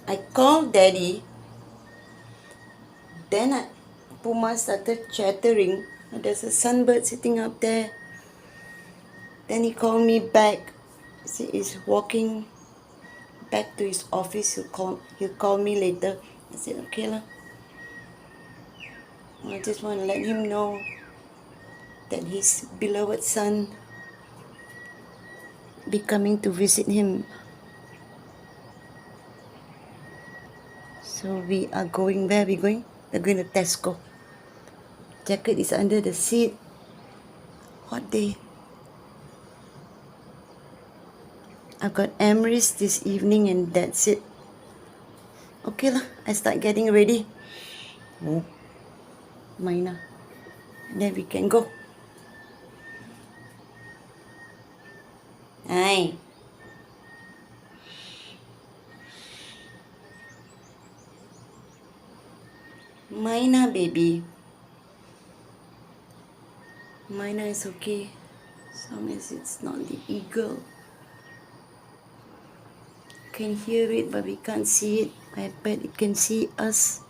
I called Daddy. Then Puma started chattering. There's a sunbird sitting up there. Then he called me back. He said he's walking back to his office. He'll call me later. I said, okay lah. I just want to let him know that his beloved son be coming to visit him. So we are going, where are we going? We're going to Tesco. Jacket is under the seat. Hot day. I've got Emrys this evening and that's it. Okay lah, I start getting ready. Oh, Maina. Then we can go. Hi. Maina, baby. Maina is okay. As long as it's not the eagle. Can hear it, but we can't see it. I bet it can see us.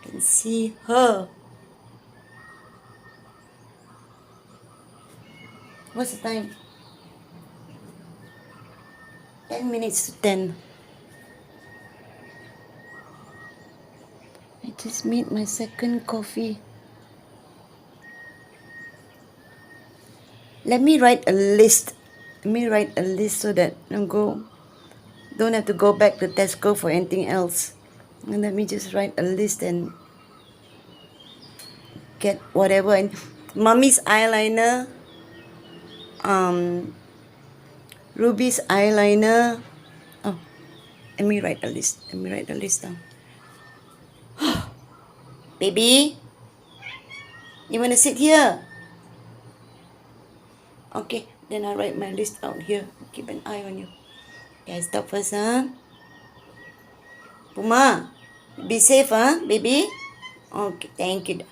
Can see her. What's the time? 10 minutes to 10. I just made my second coffee. Let me write a list. So that don't have to go back to Tesco for anything else. And let me just write a list and get whatever. And Mummy's eyeliner, Ruby's eyeliner. Oh, let me write a list. Down. Baby, you want to sit here? Okay, then I'll write my list out here. Keep an eye on you. Okay, I stop first, huh? Puma, be safe, huh, baby? Okay, thank you.